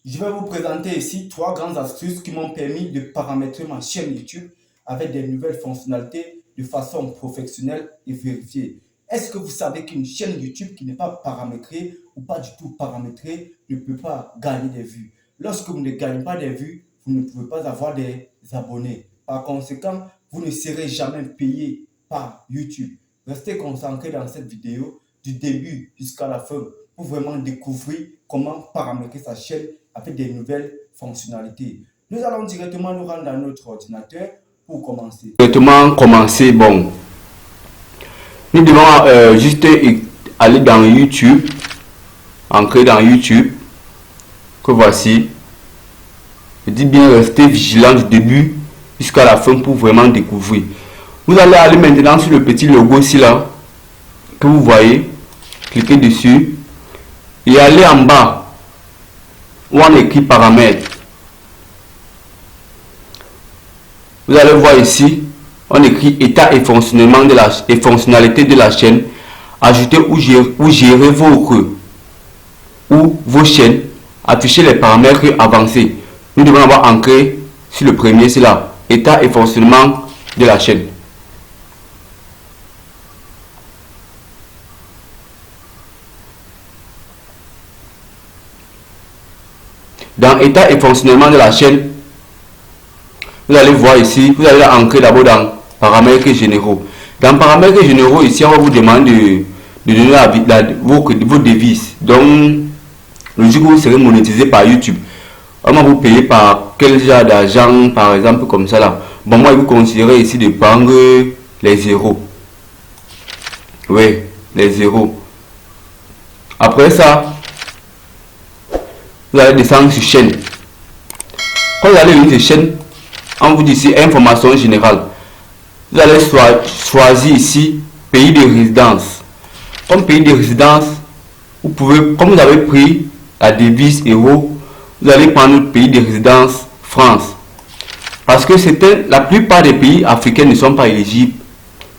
Je vais vous présenter ici 3 grandes astuces qui m'ont permis de paramétrer ma chaîne YouTube avec des nouvelles fonctionnalités de façon professionnelle et vérifiée. Est-ce que vous savez qu'une chaîne YouTube qui n'est pas paramétrée ou pas du tout paramétrée ne peut pas gagner des vues? Lorsque vous ne gagnez pas des vues, vous ne pouvez pas avoir des abonnés. Par conséquent, vous ne serez jamais payé par YouTube. Restez concentrés dans cette vidéo du début jusqu'à la fin pour vraiment découvrir comment paramétrer sa chaîne avec des nouvelles fonctionnalités. Nous allons directement nous rendre dans notre ordinateur pour commencer. Bon, nous devons juste aller dans YouTube, entrer dans YouTube, que voici. Je dis bien rester vigilant du début jusqu'à la fin pour vraiment découvrir. Vous allez aller maintenant sur le petit logo ici là, que vous voyez, cliquez dessus et aller en bas où on écrit paramètres. Vous allez voir ici, on écrit état et fonctionnement de la fonctionnalité de la chaîne. Ajouter ou gérer vos chaînes. Afficher les paramètres avancés. Nous devons avoir ancré sur le premier, c'est là, état et fonctionnement de la chaîne. Dans état et fonctionnement de la chaîne, vous allez voir ici, vous allez ancrer d'abord dans paramètres généraux. Dans paramètres généraux, ici, on va vous demander de donner vos devises. Donc, le jour où vous serez monétisé par YouTube, on va vous payer par quel genre d'argent, par exemple, comme ça là. Bon, moi, je vous conseillerais ici de prendre les zéros. Oui, les zéros. Après ça, vous allez descendre sur chaîne. Quand vous allez venir sur chaîne, on vous dit ici information générale. Vous allez choisir ici pays de résidence. Comme pays de résidence, vous pouvez, comme vous avez pris la devise euro, vous allez prendre le pays de résidence France. Parce que la plupart des pays africains ne sont pas éligibles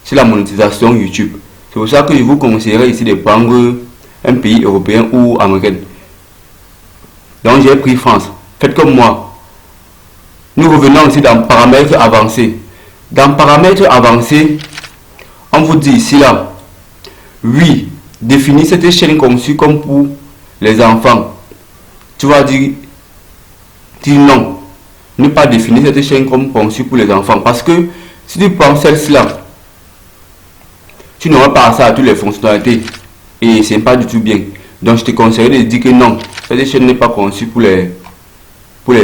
sur la monétisation YouTube. C'est pour ça que je vous conseillerais ici de prendre un pays européen ou américain. Donc j'ai pris France. Faites comme moi. Nous revenons ici dans paramètres avancés. Dans paramètres avancés, on vous dit ici là, oui, définir cette chaîne conçue comme pour les enfants. Tu vas dire non. Ne pas définir cette chaîne comme conçue pour les enfants. Parce que si tu prends celle-ci là, tu n'auras pas accès à toutes les fonctionnalités. Et ce n'est pas du tout bien. Donc je te conseillerais de dire que non, cette chaîne n'est pas conçue pour les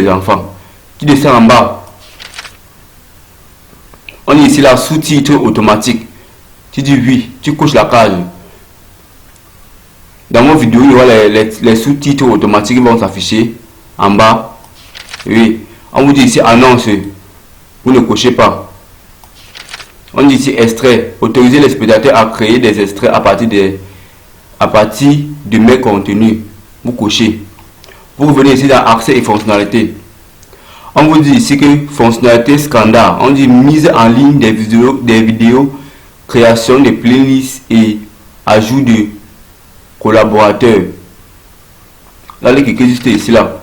enfants. Tu descends en bas. On est ici là, sous-titres automatiques. Tu dis oui, tu coches la case. Dans mon vidéo, il y aura les sous-titres automatiques qui vont s'afficher en bas. Oui, on vous dit ici annonce. Vous ne cochez pas. On dit ici extrait. Autoriser les spectateurs à créer des extraits à partir de mes contenus. Vous cochez. Vous revenez ici dans accès et fonctionnalités. On vous dit ici que fonctionnalité standard. On dit mise en ligne des vidéos, création de playlists et ajout de collaborateurs. Là, allez cliquer juste ici là.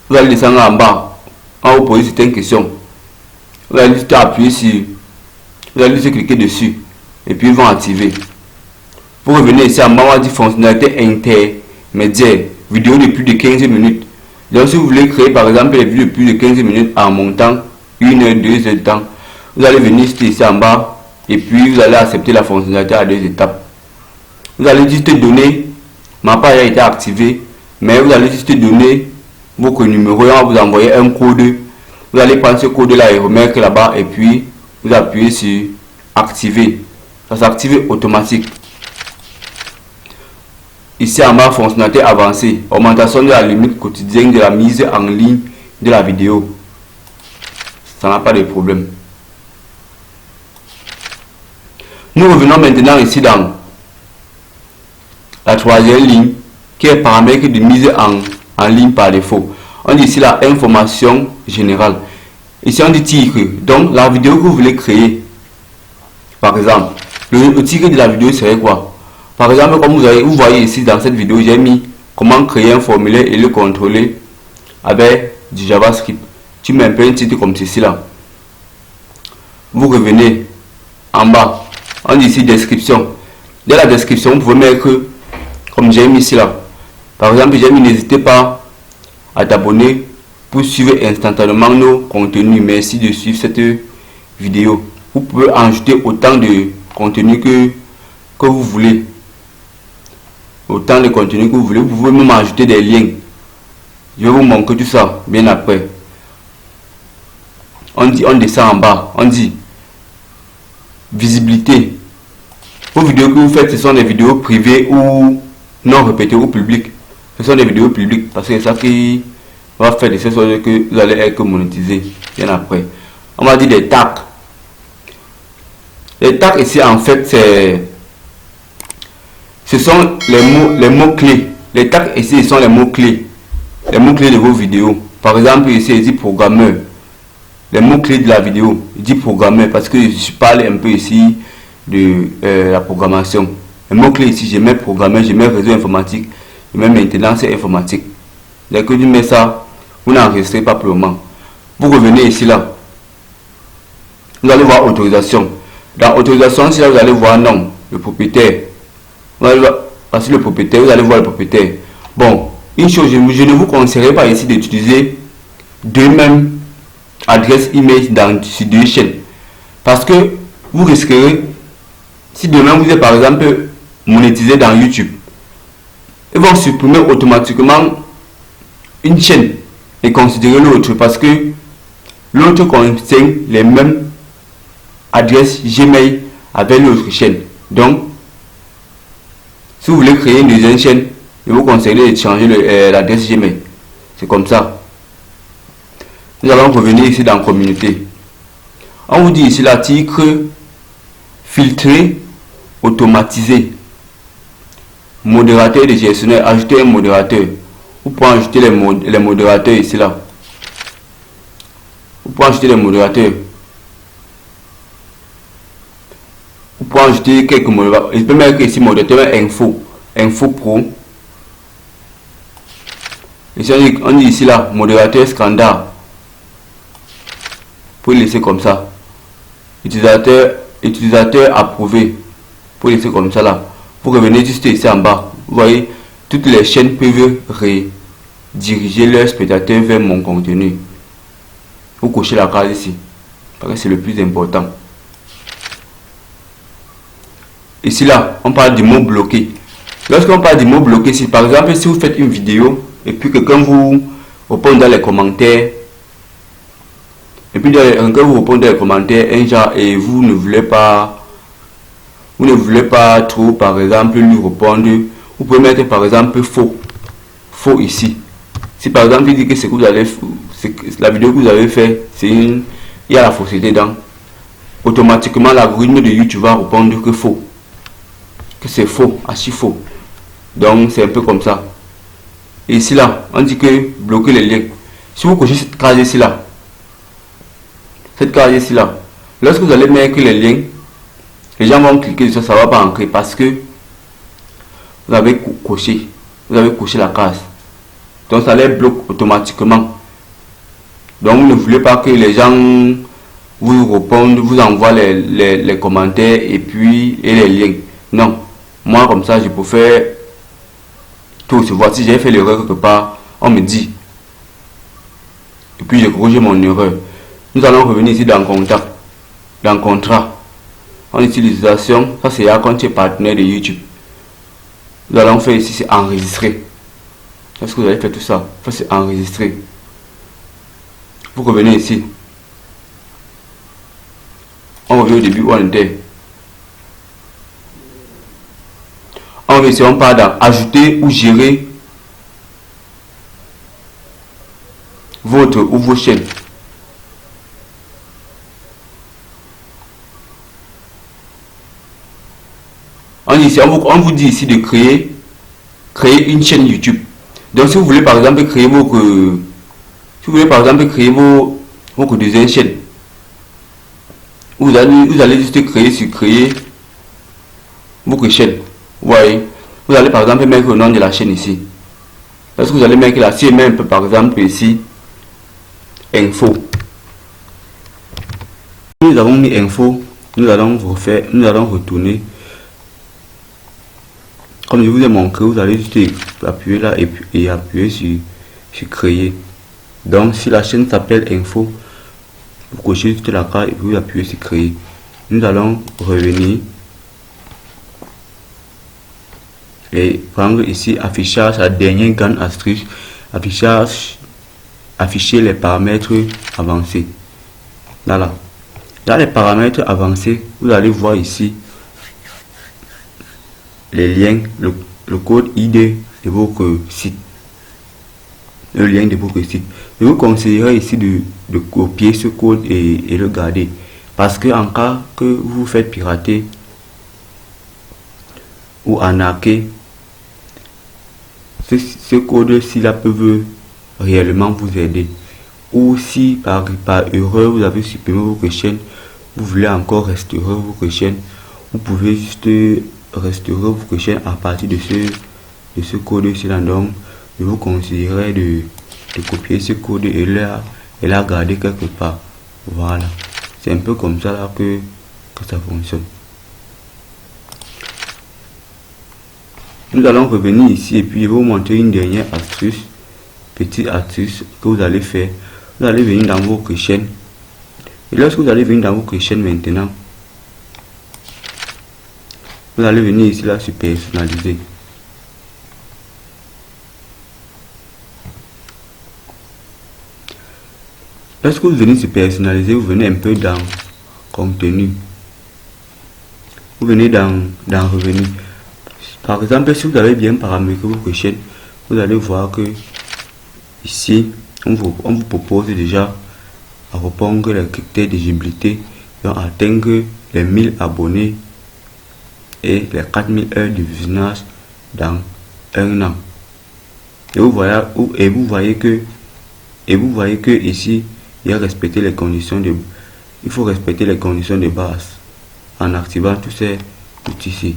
Vous allez descendre en bas. On va vous poser certaines questions. Vous allez juste appuyer sur. Vous allez juste cliquer dessus. Et puis ils vont activer. Vous revenez ici en bas, on va dire fonctionnalité intermédiaire. Vidéo de plus de 15 minutes. Donc si vous voulez créer par exemple des vidéos de plus de 15 minutes en montant 1 heure, 2 heures de temps, vous allez venir ici en bas et puis vous allez accepter la fonctionnalité à 2 étapes. Vous allez juste donner, ma page a été activée, mais vous allez juste donner votre numéro et on va vous envoyer un code. Vous allez prendre ce code là et remettre là-bas et puis vous appuyez sur activer. Ça s'active automatique. Ici en bas, fonctionnalité avancée, augmentation de la limite quotidienne de la mise en ligne de la vidéo. Ça n'a pas de problème. Nous revenons maintenant ici dans la troisième ligne qui est paramètre de mise en ligne par défaut. On dit ici la information générale. Ici on dit titre. Donc la vidéo que vous voulez créer, par exemple, le titre de la vidéo serait quoi? Par exemple, comme vous voyez ici dans cette vidéo, j'ai mis comment créer un formulaire et le contrôler avec du JavaScript. Tu mets un peu un titre comme ceci là. Vous revenez en bas, on dit ici description. Dans la description, vous pouvez mettre comme j'ai mis ici là. Par exemple, j'ai mis n'hésitez pas à t'abonner pour suivre instantanément nos contenus. Merci de suivre cette vidéo. Vous pouvez ajouter autant de contenu que vous voulez. Autant de contenu que vous voulez. Vous pouvez même ajouter des liens. Je vais vous montrer tout ça bien après. On descend en bas. On dit visibilité. Vos vidéos que vous faites, ce sont des vidéos privées ou non répétées ou publiques. Ce sont des vidéos publiques parce que c'est ça qui va faire de cette sorte que vous allez être monétisé bien après. On va dire des tags. Les tags ici en fait ce sont les mots clés. Les tags ici sont les mots clés. Les mots clés de vos vidéos. Par exemple ici il dit programmeur. Les mots clés de la vidéo. Il dit programmeur parce que je parle un peu ici de la programmation. Les mots clés ici je mets programmeur, je mets réseau informatique, je mets maintenance informatique. Dès que je mets ça, vous n'enregistrez pas pour le moment. Vous revenez ici là. Vous allez voir autorisation. Dans autorisation, ici là, vous allez voir nom, le propriétaire. Vous allez voir, voici le propriétaire, vous allez voir le propriétaire. Bon, une chose, je ne vous conseillerais pas ici d'utiliser deux mêmes adresses email sur deux chaînes. Parce que vous risquerez, si demain vous êtes par exemple monétisé dans YouTube, ils vont supprimer automatiquement une chaîne et considérer l'autre parce que l'autre contient les mêmes adresses Gmail avec l'autre chaîne. Donc, si vous voulez créer une deuxième chaîne, je vous conseille de changer l'adresse Gmail. C'est comme ça. Nous allons revenir ici dans communauté. On vous dit ici l'article filtrer, automatiser, modérateur de gestionnaire, ajouter un modérateur. Vous pouvez ajouter les modérateurs ici là. Vous pouvez ajouter les modérateurs. Vous pouvez ajouter quelques modérateurs. Je peux mettre ici modérateur info pro. Ici, on dit ici là modérateur standard. Vous pouvez laisser comme ça. Utilisateur approuvé. Vous pouvez laisser comme ça là. Vous revenez juste ici en bas. Vous voyez, toutes les chaînes peuvent rediriger leurs spectateurs vers mon contenu. Vous cochez la case ici. Parce que c'est le plus important. Ici là, on parle du mot bloqué. Lorsqu'on parle du mot bloqué, si par exemple si vous faites une vidéo et puis quelqu'un vous répond dans les commentaires, et puis quelqu'un vous répond dans les commentaires un genre et vous ne voulez pas trop par exemple lui répondre, vous pouvez mettre par exemple faux ici. Si par exemple il dit que ce que vous allez, la vidéo que vous avez fait, il y a la fausseté dedans, automatiquement l'algorithme de YouTube va répondre que faux, que c'est faux, archi faux. Donc c'est un peu comme ça. Et ici là, on dit que bloquer les liens. Si vous cochez cette case ici là, lorsque vous allez mettre les liens, les gens vont cliquer sur ça, ne va pas entrer parce que vous avez coché la case. Donc ça les bloque automatiquement. Donc vous ne voulez pas que les gens vous répondent, vous envoient les commentaires et les liens. Non, moi comme ça je peux faire tout. Si j'ai fait l'erreur quelque part, on me dit. Et puis je corrige mon erreur. Nous allons revenir ici dans contact, dans contrat, en utilisation. Ça c'est quand tu es partenaire de YouTube. Nous allons faire ici, c'est enregistrer. Est-ce que vous allez faire tout ça? Ça c'est enregistrer. Vous revenez ici. On revient au début où on était. On revient ici, on part dans ajouter ou gérer votre ou vos chaînes. On vous dit ici de créer une chaîne YouTube. Donc si vous voulez par exemple créer votre deuxième chaîne, vous allez juste créer votre chaîne. Vous voyez, vous allez par exemple mettre le nom de la chaîne ici. Lorsque vous allez mettre là, si je mets un peu par exemple ici, info. Nous avons mis info, nous allons retourner. Comme je vous ai montré, vous allez juste appuyer là et appuyer sur créer. Donc si la chaîne s'appelle info, vous cochez juste la carte et vous appuyez sur créer. Nous allons revenir et prendre ici affichage, la dernière grande astuce, afficher les paramètres avancés. Là, dans les paramètres avancés, vous allez voir ici les liens, le code ID de votre site. Le lien de votre site. Je vous conseillerais ici de copier ce code et le garder. Parce que en cas que vous faites pirater ou arnaquer, ce code-ci là peut réellement vous aider. Ou si par erreur vous avez supprimé votre chaîne, vous voulez encore restaurer votre chaîne, vous pouvez juste restaurer votre chaîne à partir de ce code-ci là. Donc je vous conseillerais de copier ce code et la garder quelque part. Voilà, c'est un peu comme ça là que ça fonctionne. Nous allons revenir ici et puis je vais vous montrer une dernière astuce, petite astuce que vous allez faire. Vous allez venir dans votre chaîne et lorsque vous allez venir dans votre chaîne maintenant, vous allez venir ici là sur personnaliser. Lorsque vous venez sur personnaliser, vous venez un peu dans contenu. Vous venez dans revenu. Par exemple, si vous avez bien paramétré votre chaîne, vous allez voir que ici, on vous propose déjà à répondre les critères d'éligibilité et atteindre les 1000 abonnés et les 4000 heures de visionnage dans un an. Et vous voyez que ici, il faut respecter les conditions de base en activant tous ces outils ici.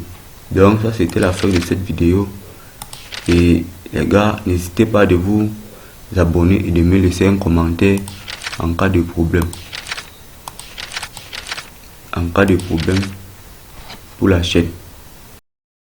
Donc ça c'était la fin de cette vidéo et les gars, n'hésitez pas de vous abonner et de me laisser un commentaire en cas de problème pour la chaîne.